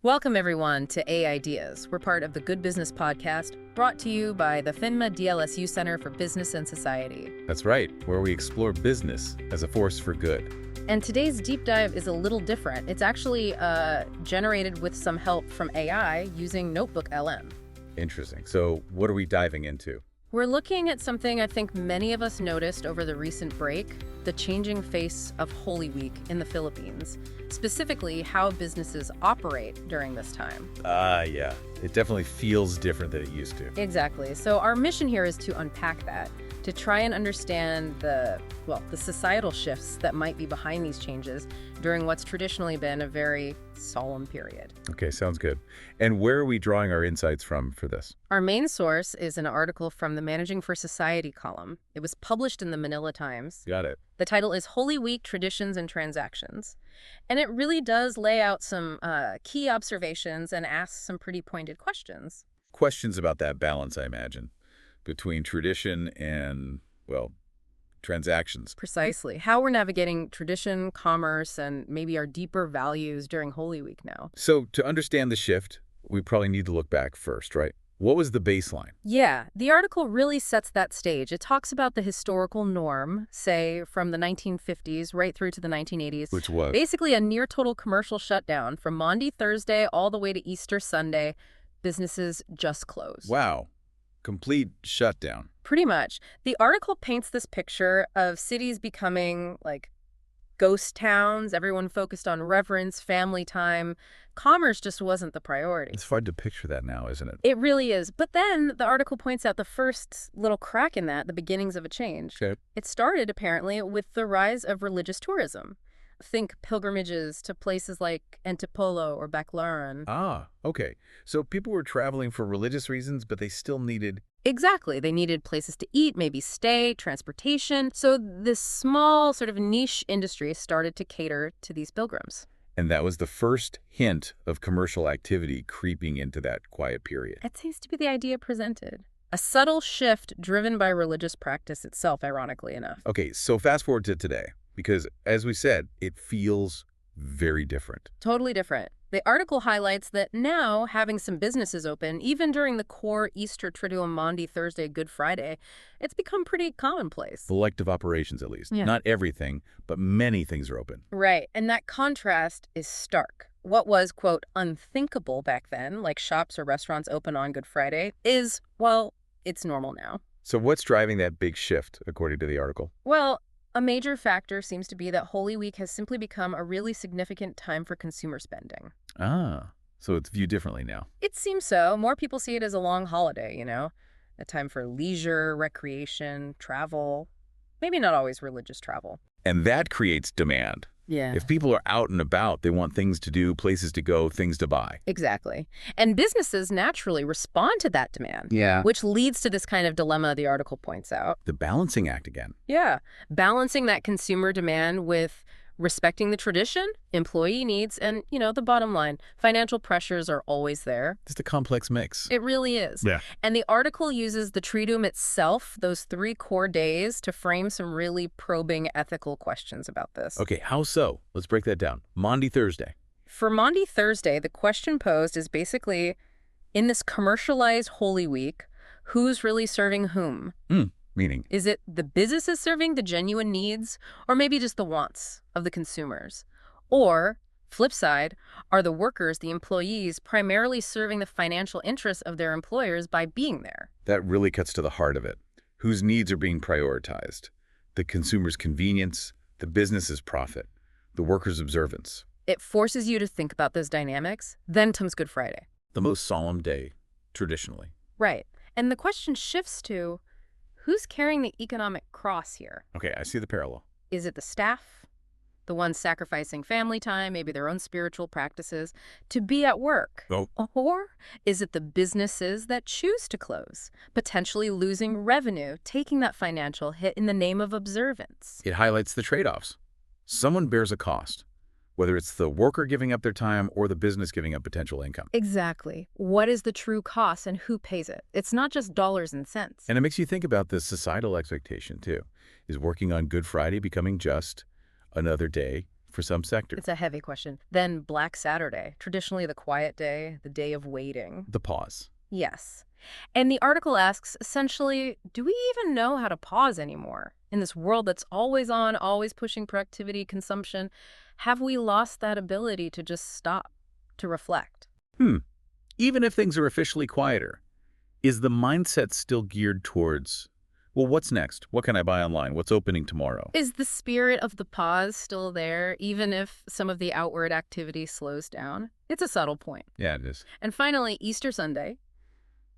Welcome, everyone, to AI-deas. We're part of the Good Business Podcast, brought to you by the PHINMA-DLSU Center for Business and Society. That's right, where we explore business as a force for good. And today's deep dive is a little different. It's actually generated with some help from AI using Notebook LM. Interesting. So what are we diving into? We're looking at something I think many of us noticed over the recent break, the changing face of Holy Week in the Philippines, specifically how businesses operate during this time. Yeah. It definitely feels different than it used to. Exactly. So our mission here is to unpack that, to try and understand the societal shifts that might be behind these changes during what's traditionally been a very solemn period. Okay, sounds good. And where are we drawing our insights from for this? Our main source is an article from the Managing for Society column. It was published in the Manila Times. Got it. The title is Holy Week Traditions and Transactions. And it really does lay out some key observations and asks some pretty pointed questions. Questions about that balance, I imagine, between tradition and, well, transactions. Precisely. How we're navigating tradition, commerce, and maybe our deeper values during Holy Week now. So to understand the shift, we probably need to look back first, right? What was the baseline? Yeah, the article really sets that stage. It talks about the historical norm, say, from the 1950s right through to the 1980s. Which was? Basically a near-total commercial shutdown from Maundy Thursday all the way to Easter Sunday. Businesses just closed. Wow. Complete shutdown. Pretty much. The article paints this picture of cities becoming like ghost towns, everyone focused on reverence, family time. Commerce just wasn't the priority. It's hard to picture that now, isn't it? It really is. But then the article points out the first little crack in that, the beginnings of a change. Okay. It started, apparently, with the rise of religious tourism. Think pilgrimages to places like Antipolo or Baclaran. Ah, okay. So people were traveling for religious reasons, but they still needed... Exactly. They needed places to eat, maybe stay, transportation. So this small sort of niche industry started to cater to these pilgrims. And that was the first hint of commercial activity creeping into that quiet period. That seems to be the idea presented. A subtle shift driven by religious practice itself, ironically enough. Okay, so fast forward to today, because as we said, it feels very different. Totally different. The article highlights that now, having some businesses open, even during the core Easter Triduum Maundy Thursday Good Friday, it's become pretty commonplace. Selective operations, at least. Yeah. Not everything, but many things are open. Right, and that contrast is stark. What was, quote, unthinkable back then, like shops or restaurants open on Good Friday, is, well, it's normal now. So what's driving that big shift, according to the article? Well, a major factor seems to be that Holy Week has simply become a really significant time for consumer spending. Ah, so it's viewed differently now. It seems so. More people see it as a long holiday, you know? A time for leisure, recreation, travel. Maybe not always religious travel. And that creates demand. Yeah. If people are out and about, they want things to do, places to go, things to buy. Exactly. And businesses naturally respond to that demand. Yeah. Which leads to this kind of dilemma the article points out. The balancing act again. Yeah. Balancing that consumer demand with respecting the tradition, employee needs, and, the bottom line, financial pressures are always there. Just a complex mix. It really is. Yeah. And the article uses the Triduum itself, those 3 core days, to frame some really probing ethical questions about this. Okay, how so? Let's break that down. Maundy Thursday. For Maundy Thursday, the question posed is basically, in this commercialized Holy Week, who's really serving whom? Meaning? Is it the businesses serving the genuine needs, or maybe just the wants of the consumers? Or, flip side, are the workers, the employees, primarily serving the financial interests of their employers by being there? That really cuts to the heart of it. Whose needs are being prioritized? The consumer's convenience, the business's profit, the worker's observance. It forces you to think about those dynamics. Then comes Good Friday. The most solemn day, traditionally. Right. And the question shifts to, who's carrying the economic cross here? Okay, I see the parallel. Is it the staff? The ones sacrificing family time, maybe their own spiritual practices, to be at work? Oh. Or is it the businesses that choose to close, potentially losing revenue, taking that financial hit in the name of observance? It highlights the trade-offs. Someone bears a cost, whether it's the worker giving up their time or the business giving up potential income. Exactly. What is the true cost and who pays it? It's not just dollars and cents. And it makes you think about this societal expectation, too. Is working on Good Friday becoming just another day for for some sectors. It's a heavy question. Then Black Saturday, traditionally the quiet day, the day of waiting. The pause. Yes. And the article asks, essentially, do we even know how to pause anymore? In this world that's always on, always pushing productivity, consumption, have we lost that ability to just stop, to reflect? Even if things are officially quieter, is the mindset still geared towards, well, what's next? What can I buy online? What's opening tomorrow? Is the spirit of the pause still there, even if some of the outward activity slows down? It's a subtle point. Yeah, it is. And finally, Easter Sunday,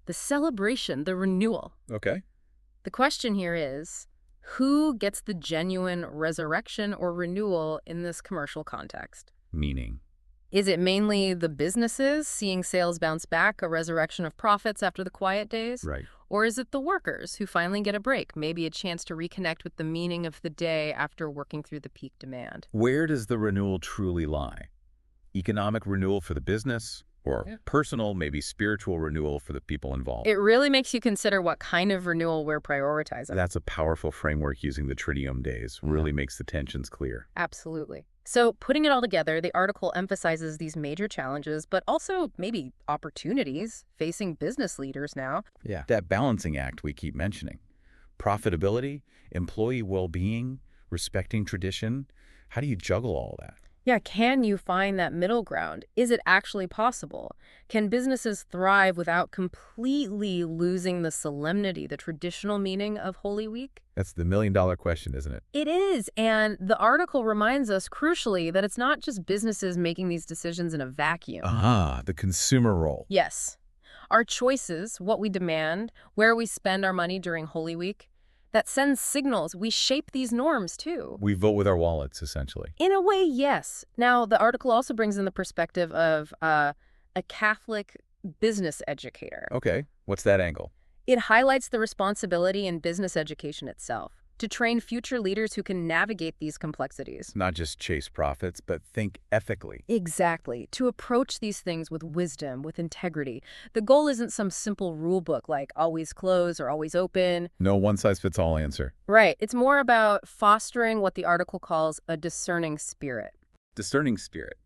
the celebration, the renewal. Okay. The question here is, who gets the genuine resurrection or renewal in this commercial context? Meaning. Is it mainly the businesses seeing sales bounce back, a resurrection of profits after the quiet days? Right. Or is it the workers who finally get a break, maybe a chance to reconnect with the meaning of the day after working through the peak demand? Where does the renewal truly lie? Economic renewal for the business, or personal, maybe spiritual renewal for the people involved? It really makes you consider what kind of renewal we're prioritizing. That's a powerful framework. Using the Tridium days really makes the tensions clear. Absolutely. So putting it all together, the article emphasizes these major challenges, but also maybe opportunities facing business leaders now. Yeah. That balancing act we keep mentioning. Profitability, employee well-being, respecting tradition. How do you juggle all that? Yeah, can you find that middle ground? Is it actually possible? Can businesses thrive without completely losing the solemnity, the traditional meaning of Holy Week? That's the million-dollar question, isn't it? It is, and the article reminds us, crucially, that it's not just businesses making these decisions in a vacuum. The consumer role. Yes. Our choices, what we demand, where we spend our money during Holy Week, that sends signals. We shape these norms, too. We vote with our wallets, essentially. In a way, yes. Now, the article also brings in the perspective of a Catholic business educator. Okay, what's that angle? It highlights the responsibility in business education itself to train future leaders who can navigate these complexities. Not just chase profits, but think ethically. Exactly. To approach these things with wisdom, with integrity. The goal isn't some simple rule book like always close or always open. No one-size-fits-all answer. Right. It's more about fostering what the article calls a discerning spirit. Discerning spirit,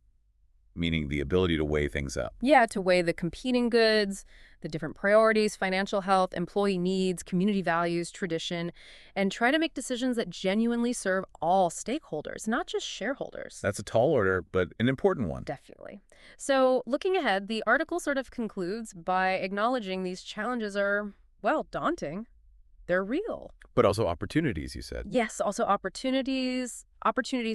meaning the ability to weigh things up. Yeah, to weigh the competing goods, the different priorities, financial health, employee needs, community values, tradition, and try to make decisions that genuinely serve all stakeholders, not just shareholders. That's a tall order, but an important one. Definitely. So looking ahead, the article sort of concludes by acknowledging these challenges are, well, daunting. They're real. But also opportunities, you said. Yes, also opportunities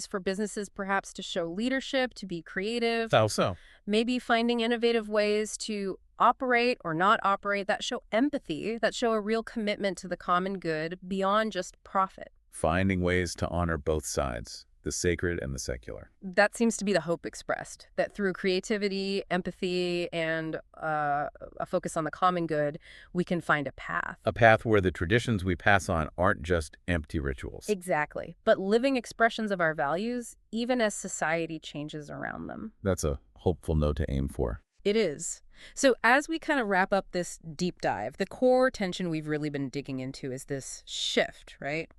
for businesses perhaps to show leadership, to be creative. How so? Maybe finding innovative ways to operate or not operate that show empathy, that show a real commitment to the common good beyond just profit. Finding ways to honor both sides, the sacred and the secular. That seems to be the hope expressed, that through creativity, empathy, and a focus on the common good, we can find a path. A path where the traditions we pass on aren't just empty rituals. Exactly. But living expressions of our values, even as society changes around them. That's a hopeful note to aim for. It is. So as we kind of wrap up this deep dive, the core tension we've really been digging into is this shift, right?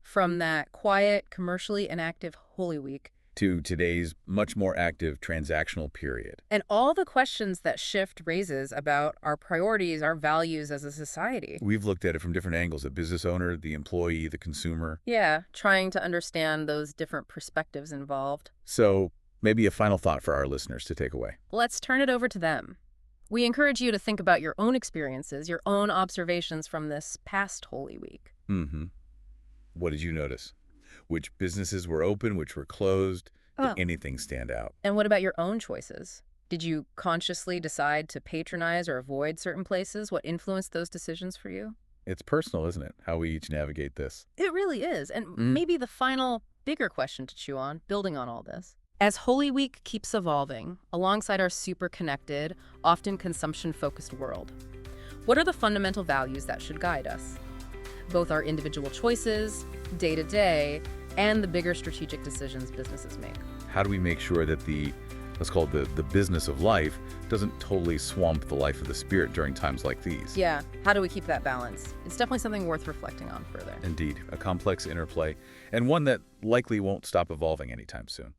From that quiet, commercially inactive Holy Week to today's much more active transactional period. And all the questions that shift raises about our priorities, our values as a society. We've looked at it from different angles, the business owner, the employee, the consumer. Yeah, trying to understand those different perspectives involved. So maybe a final thought for our listeners to take away. Let's turn it over to them. We encourage you to think about your own experiences, your own observations from this past Holy Week. What did you notice? Which businesses were open, which were closed? Did anything stand out? And what about your own choices? Did you consciously decide to patronize or avoid certain places? What influenced those decisions for you? It's personal, isn't it? How we each navigate this. It really is. And maybe the final bigger question to chew on, building on all this. As Holy Week keeps evolving, alongside our super connected, often consumption-focused world, what are the fundamental values that should guide us? Both our individual choices, day-to-day, and the bigger strategic decisions businesses make. How do we make sure that the Let's call it the business of life, doesn't totally swamp the life of the spirit during times like these. Yeah, how do we keep that balance? It's definitely something worth reflecting on further. Indeed, a complex interplay, and one that likely won't stop evolving anytime soon.